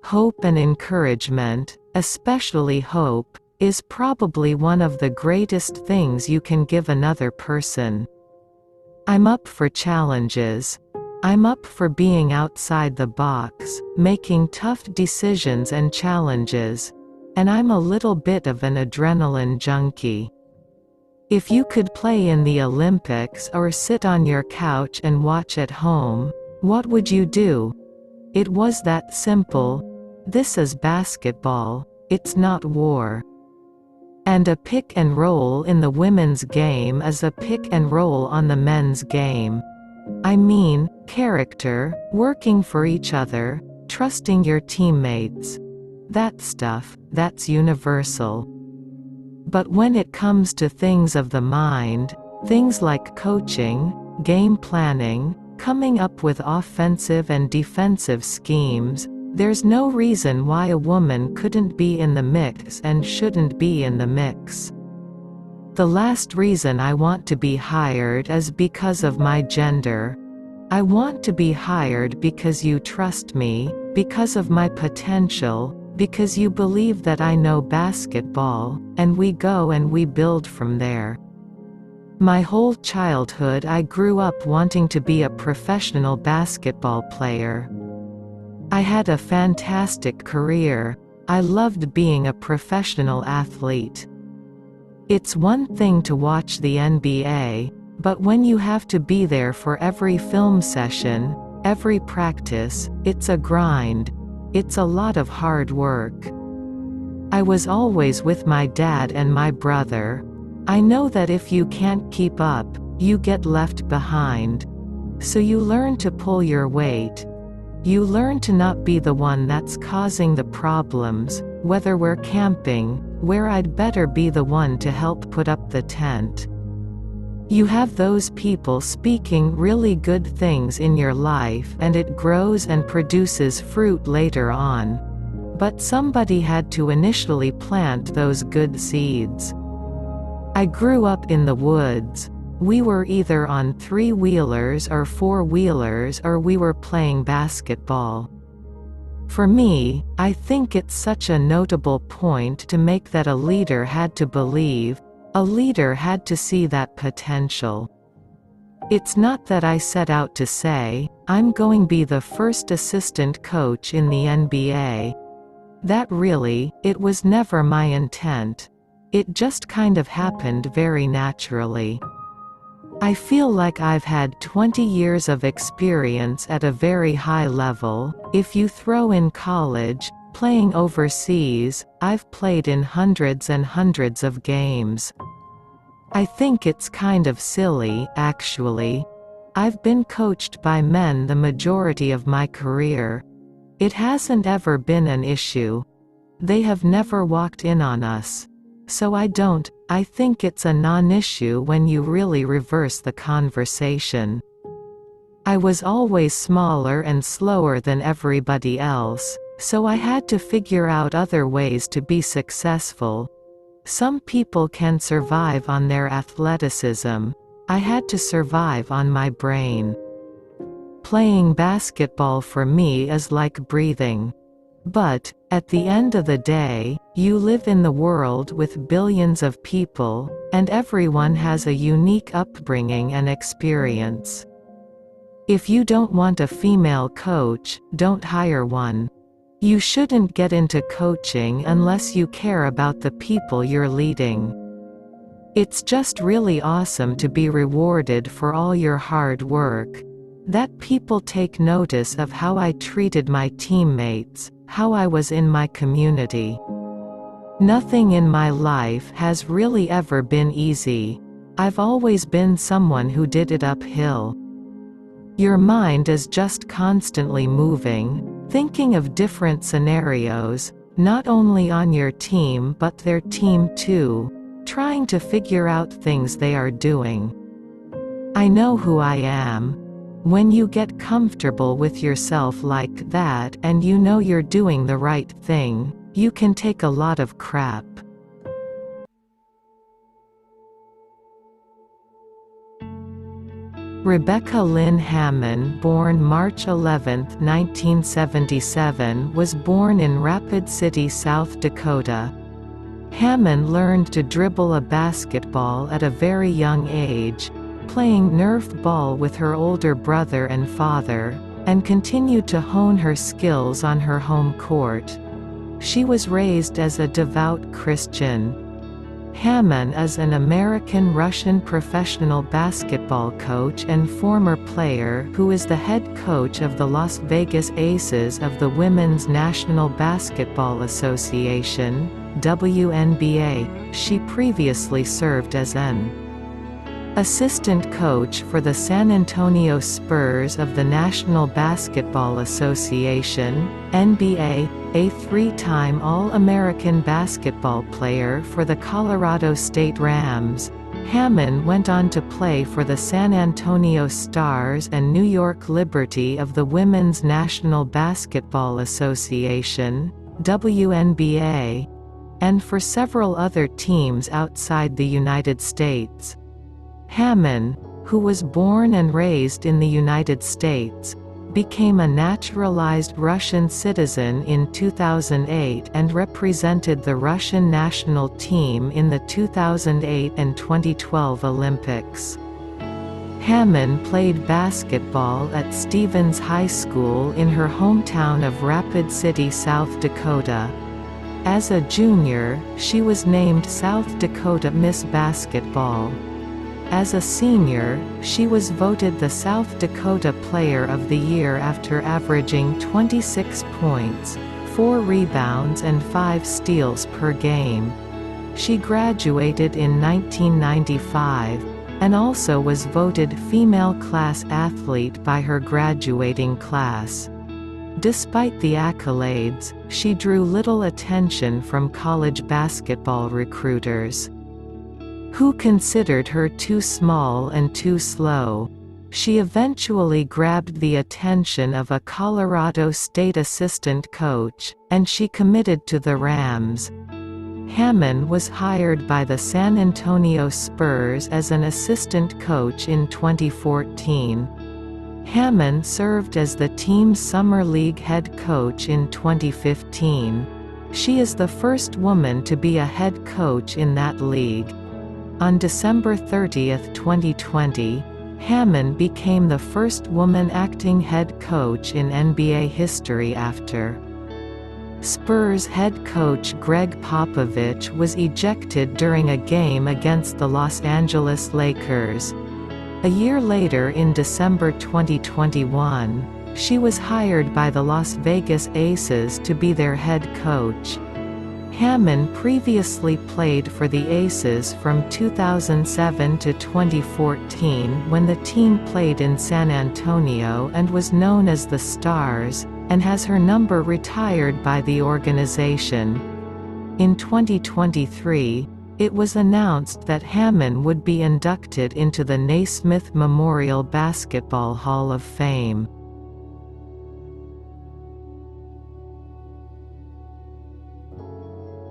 Hope and encouragement, especially hope, is probably one of the greatest things you can give another person. I'm up for challenges. I'm up for being outside the box, making tough decisions and challenges. And I'm a little bit of an adrenaline junkie. If you could play in the Olympics or sit on your couch and watch at home, what would you do? It was that simple. This is basketball, it's not war. And a pick and roll in the women's game is a pick and roll on the men's game. I mean, character, working for each other, trusting your teammates. That stuff, that's universal. But when it comes to things of the mind, things like coaching, game planning, coming up with offensive and defensive schemes, there's no reason why a woman couldn't be in the mix and shouldn't be in the mix. The last reason I want to be hired is because of my gender. I want to be hired because you trust me, because of my potential, because you believe that I know basketball, and we go and we build from there. My whole childhood I grew up wanting to be a professional basketball player. I had a fantastic career. I loved being a professional athlete. It's one thing to watch the NBA, but when you have to be there for every film session, every practice, it's a grind. It's a lot of hard work. I was always with my dad and my brother. I know that if you can't keep up, you get left behind. So you learn to pull your weight. You learn to not be the one that's causing the problems, whether we're camping, where I'd better be the one to help put up the tent. You have those people speaking really good things in your life and it grows and produces fruit later on. But somebody had to initially plant those good seeds. I grew up in the woods. We were either on three-wheelers or four-wheelers or we were playing basketball. For me, I think it's such a notable point to make that a leader had to believe, a leader had to see that potential. It's not that I set out to say, I'm going to be the first assistant coach in the NBA. It was never my intent. It just kind of happened very naturally. I feel like I've had 20 years of experience at a very high level. If you throw in college, playing overseas, I've played in hundreds and hundreds of games. I think it's kind of silly, actually. I've been coached by men the majority of my career. It hasn't ever been an issue. They have never walked in on us. So I think it's a non-issue when you really reverse the conversation. I was always smaller and slower than everybody else, so I had to figure out other ways to be successful. Some people can survive on their athleticism. I had to survive on my brain. Playing basketball for me is like breathing. But, at the end of the day, you live in the world with billions of people, and everyone has a unique upbringing and experience. If you don't want a female coach, don't hire one. You shouldn't get into coaching unless you care about the people you're leading. It's just really awesome to be rewarded for all your hard work. That people take notice of how I treated my teammates, how I was in my community. Nothing in my life has really ever been easy. I've always been someone who did it uphill. Your mind is just constantly moving, thinking of different scenarios, not only on your team but their team too, trying to figure out things they are doing. I know who I am. When you get comfortable with yourself like that and you know you're doing the right thing, you can take a lot of crap. Rebecca Lynn Hammon, born March 11, 1977, was born in Rapid City, South Dakota. Hammon learned to dribble a basketball at a very young age, playing Nerf ball with her older brother and father, and continued to hone her skills on her home court. She was raised as a devout Christian. Hammon is an American-Russian professional basketball coach and former player who is the head coach of the Las Vegas Aces of the Women's National Basketball Association, WNBA. She previously served as an assistant coach for the San Antonio Spurs of the National Basketball Association, NBA, a three-time All-American basketball player for the Colorado State Rams. Hammon went on to play for the San Antonio Stars and New York Liberty of the Women's National Basketball Association, WNBA, and for several other teams outside the United States. Hammon, who was born and raised in the United States, became a naturalized Russian citizen in 2008 and represented the Russian national team in the 2008 and 2012 Olympics. Hammon played basketball at Stevens High School in her hometown of Rapid City, South Dakota. As a junior, she was named South Dakota Miss Basketball. As a senior, she was voted the South Dakota Player of the Year after averaging 26 points, 4 rebounds and 5 steals per game. She graduated in 1995, and also was voted Female Class Athlete by her graduating class. Despite the accolades, she drew little attention from college basketball recruiters, who considered her too small and too slow. She eventually grabbed the attention of a Colorado State assistant coach, and she committed to the Rams. Hammon was hired by the San Antonio Spurs as an assistant coach in 2014. Hammon served as the team's Summer League head coach in 2015. She is the first woman to be a head coach in that league. On December 30, 2020, Hammon became the first woman acting head coach in NBA history after Spurs head coach Greg Popovich was ejected during a game against the Los Angeles Lakers. A year later, in December 2021, she was hired by the Las Vegas Aces to be their head coach. Hammon previously played for the Aces from 2007 to 2014 when the team played in San Antonio and was known as the Stars, and has her number retired by the organization. In 2023, it was announced that Hammon would be inducted into the Naismith Memorial Basketball Hall of Fame.